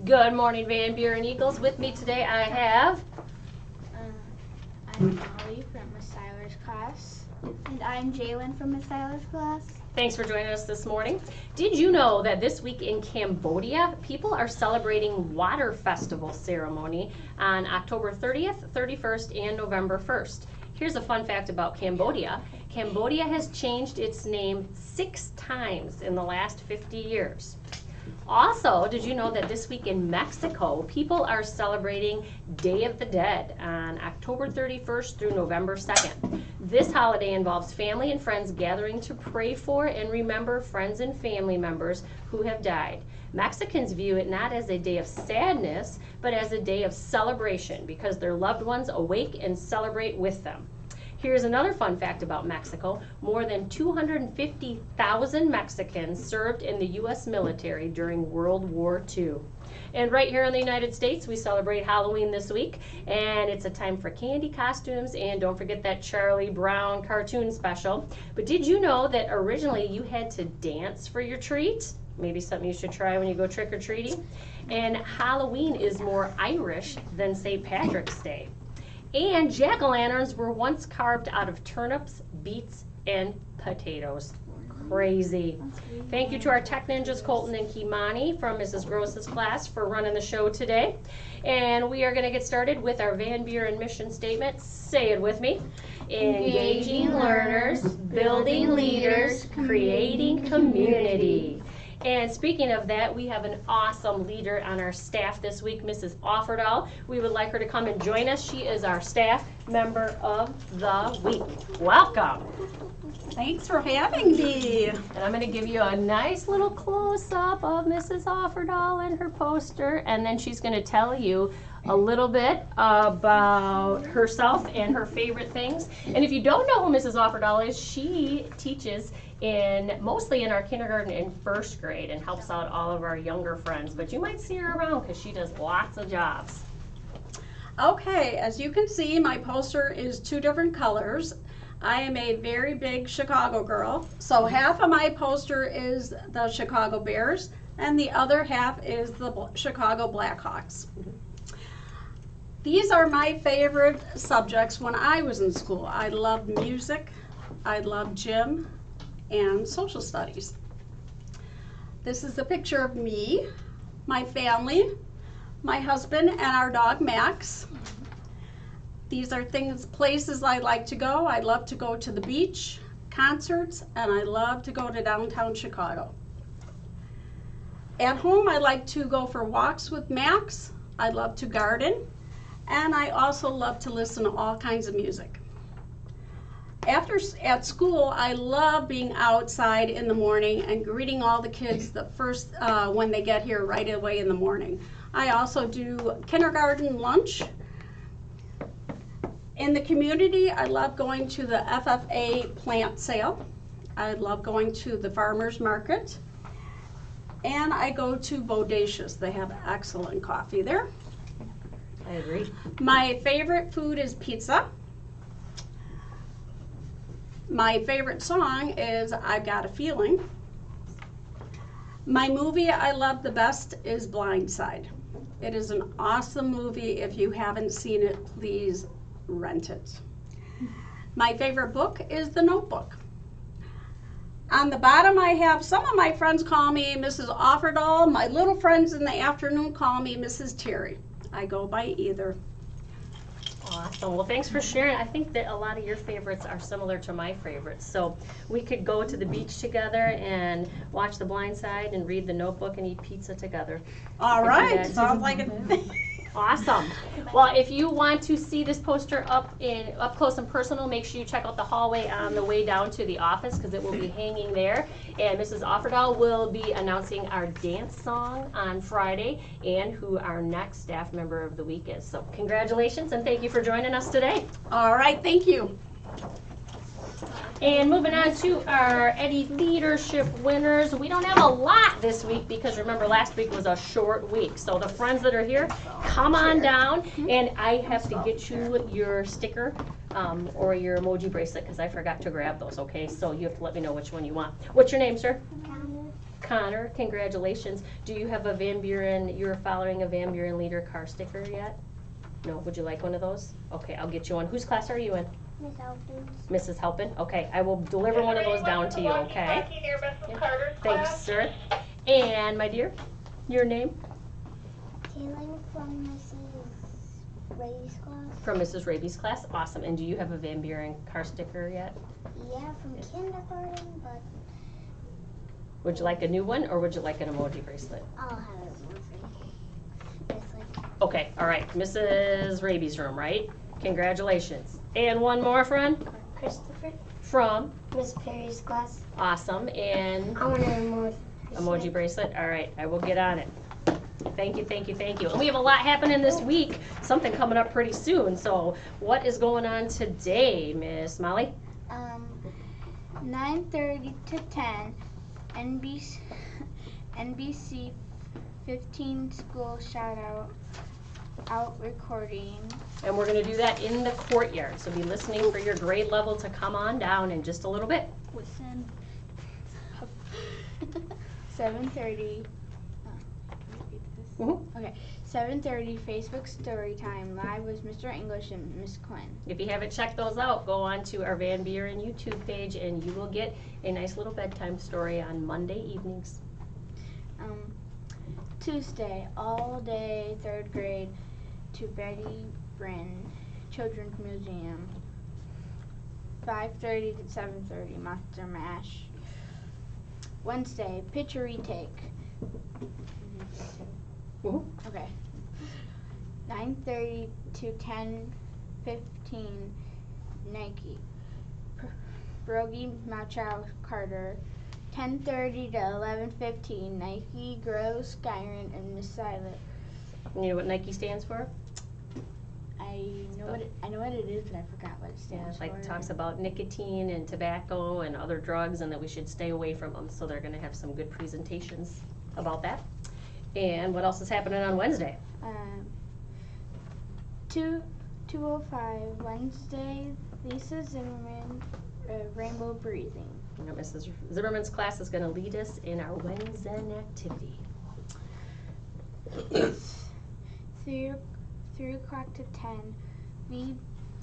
Good morning, Van Buren Eagles. With me today I have... I'm Molly from Miss Seiler's class. And I'm Jalen from Miss Seiler's class. Thanks for joining us this morning. Did you know that this week in Cambodia, people are celebrating Water Festival ceremony on October 30th, 31st, and November 1st? Here's a fun fact about Cambodia. Cambodia has changed its name 6 times in the last 50 years. Also, did you know that this week in Mexico, people are celebrating Day of the Dead on October 31st through November 2nd. This holiday involves family and friends gathering to pray for and remember friends and family members who have died. Mexicans view it not as a day of sadness, but as a day of celebration because their loved ones awake and celebrate with them. Here's another fun fact about Mexico. More than 250,000 Mexicans served in the U.S. military during World War II. And right here in the United States, we celebrate Halloween this week, and it's a time for candy, costumes, and don't forget that Charlie Brown cartoon special. But did you know that originally you had to dance for your treat? Maybe something you should try when you go trick-or-treating. And Halloween is more Irish than St. Patrick's Day. And jack-o'-lanterns were once carved out of turnips, beets, and potatoes. Crazy. Thank you to our tech ninjas, Colton and Kimani from Mrs. Gross's class for running the show today. And we are going to get started with our Van Buren mission statement. Say it with me. Engaging learners, building leaders, creating community. And speaking of that, we have an awesome leader on our staff this week, Mrs. Offerdahl. We would like her to come and join us. She is our staff member of the week. Welcome. Thanks for having me. And I'm going to give you a nice little close-up of Mrs. Offerdahl and her poster, and then she's going to tell you a little bit about herself and her favorite things. And if you don't know who Mrs. Offerdahl is, she teaches mostly in our kindergarten and first grade and helps out all of our younger friends. But you might see her around because she does lots of jobs. Okay, as you can see, my poster is 2 different colors. I am a very big Chicago girl, so half of my poster is the Chicago Bears and the other half is the Chicago Blackhawks. These are my favorite subjects when I was in school. I loved music, I loved gym, and social studies. This is a picture of me, my family, my husband, and our dog Max. These are places I like to go. I love to go to the beach, concerts, and I love to go to downtown Chicago. At home, I like to go for walks with Max. I love to garden, and I also love to listen to all kinds of music. At school, I love being outside in the morning and greeting all the kids when they get here right away in the morning. I also do kindergarten lunch. In the community, I love going to the FFA plant sale. I love going to the farmer's market. And I go to Bodacious. They have excellent coffee there. I agree. My favorite food is pizza. My favorite song is I've Got a Feeling. My movie I love the best is Blind Side. It is an awesome movie. If you haven't seen it, please rent it. My favorite book is The Notebook. On the bottom I have, some of my friends call me Mrs. Offerdahl. My little friends in the afternoon call me Mrs. Terry. I go by either. Awesome. Well, thanks for sharing. I think that a lot of your favorites are similar to my favorites. So we could go to the beach together and watch The Blind Side and read The Notebook and eat pizza together. All Could do right, that. sounds like a Awesome. Well, if you want to see this poster up close and personal, make sure you check out the hallway on the way down to the office because it will be hanging there. And Mrs. Offerdahl will be announcing our dance song on Friday and who our next staff member of the week is. So congratulations and thank you for joining us today. All right, thank you. And moving on to our Eddie Leadership winners. We don't have a lot this week because remember last week was a short week. So the friends that are here, come on down and I have to get you your sticker or your emoji bracelet because I forgot to grab those, okay? So you have to let me know which one you want. What's your name, sir? Connor, congratulations. Do you have a VanBuren, you're following a VanBuren Leader car sticker yet? No, would you like one of those? Okay, I'll get you one. Whose class are you in? Miss Alphonse. Mrs. Halpin? Okay, I will deliver one of those down to you, okay? Thanks, sir. And my dear, your name? Taylor from Mrs. Ray's class. From Mrs. Raby's class? Awesome. And do you have a VanBuren car sticker yet? Yeah, from kindergarten, but Would you like a new one or would you like an emoji bracelet? I'll have it more for you. It's like Okay, all right. Mrs. Raby's room, right? Congratulations. And one more friend? Christopher. From? Miss Perry's class. Awesome. And I want an emoji bracelet? All right, I will get on it. Thank you, thank you, thank you. And we have a lot happening this week, something coming up pretty soon. So what is going on today, Miss Molly? 9:30 to 10, NBC 15 school shout out recording. And we're going to do that in the courtyard. So be listening for your grade level to come on down in just a little bit. Listen. 7:30. Okay. 7:30 Facebook story time live with Mr. English and Miss Quinn. If you haven't checked those out, go on to our VanBuren YouTube page and you will get a nice little bedtime story on Monday evenings. Tuesday, all day, 3rd grade to VanBuren Children's Museum. 5:30 to 7:30 Monster Mash. Wednesday, picture retake. Okay. 9:30 to 10:15 Nike. Brogy Machow Carter. 10:30 to 11:15 Nike, Gross, Skyron, and Miss Silent. You know what Nike stands for? I know what it is, but I forgot what it Yeah, stands it's like for. talks about nicotine and tobacco and other drugs and that we should stay away from them. So they're going to have some good presentations about that. And what else is happening on Wednesday? 2:05 Wednesday, Lisa Zimmerman, Rainbow Breathing. You know, Mrs. Zimmerman's class is going to lead us in our Wednesday activity. 3 o'clock to 10,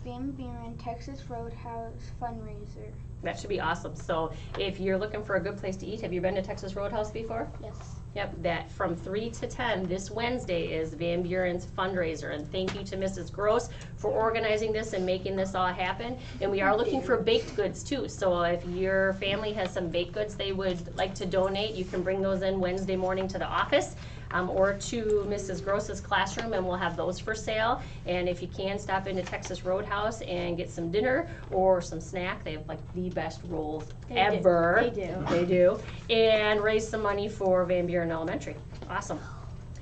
VanBuren Texas Roadhouse fundraiser. That should be awesome. So if you're looking for a good place to eat, have you been to Texas Roadhouse before? Yes. Yep, that from 3 to 10 this Wednesday is VanBuren's fundraiser. And thank you to Mrs. Gross for organizing this and making this all happen. And we are looking for baked goods too. So if your family has some baked goods they would like to donate, you can bring those in Wednesday morning to the office. Or to Mrs. Gross's classroom and we'll have those for sale. And if you can, stop into Texas Roadhouse and get some dinner or some snack. They have like the best rolls ever. They do. And raise some money for VanBuren Elementary. Awesome.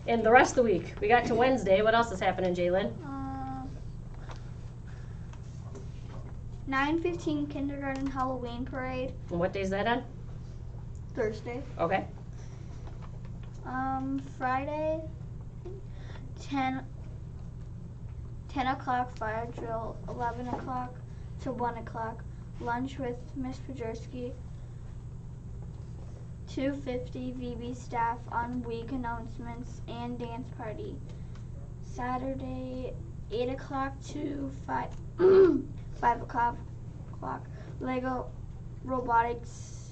And the rest of the week, we got to Wednesday. What else is happening, Jalen? 9:15 kindergarten Halloween parade. And what day is that on? Thursday. Okay. Friday, 10 o'clock fire drill, 11 o'clock to 1 o'clock, lunch with Miss Pajerski, 2:50 VB staff on week announcements and dance party. Saturday, 8 o'clock to 5 o'clock, Lego robotics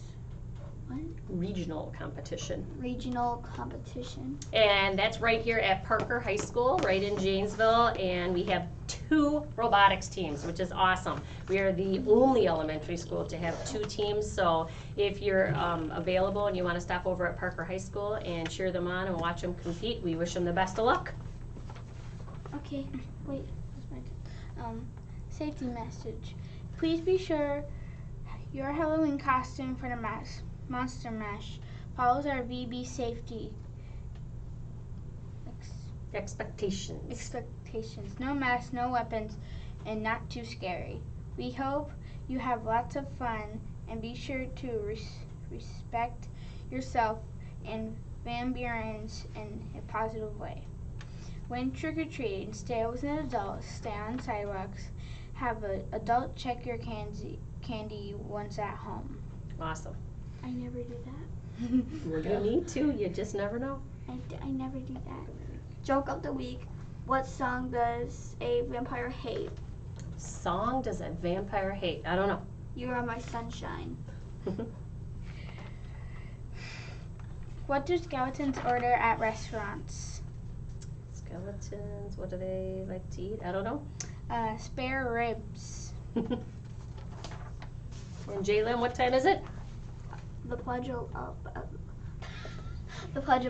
Regional competition. Regional competition. And that's right here at Parker High School, right in Janesville, and we have 2 robotics teams, which is awesome. We are the only elementary school to have 2 teams, so if you're available and you want to stop over at Parker High School and cheer them on and watch them compete, we wish them the best of luck. Okay, wait. Safety message. Please be sure your Halloween costume for the Monster Mash follows our VB safety Expectations. expectations. No masks, no weapons, and not too scary. We hope you have lots of fun and be sure to respect yourself and VanBuren's in a positive way. When trick-or-treating, stay with an adult, stay on sidewalks, have an adult check your candy once at home. Awesome. I never do that. You need to, you just never know. I never do that. Joke of the week. What song does a vampire hate? Song does a vampire hate? I don't know. You Are My Sunshine. What do skeletons order at restaurants? Skeletons, what do they like to eat? I don't know. Spare ribs. And Jalen, what time is it? The Pledge of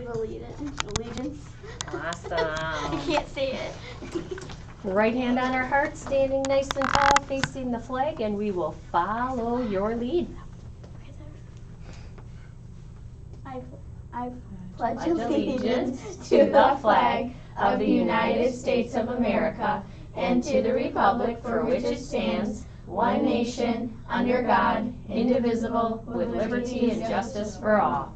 Allegiance. Awesome. I can't say it. Right hand on our heart, standing nice and tall, facing the flag, and we will follow your lead. I pledge allegiance to the flag of the United States of America and to the republic for which it stands, one nation, under God, indivisible, with liberty and justice for all.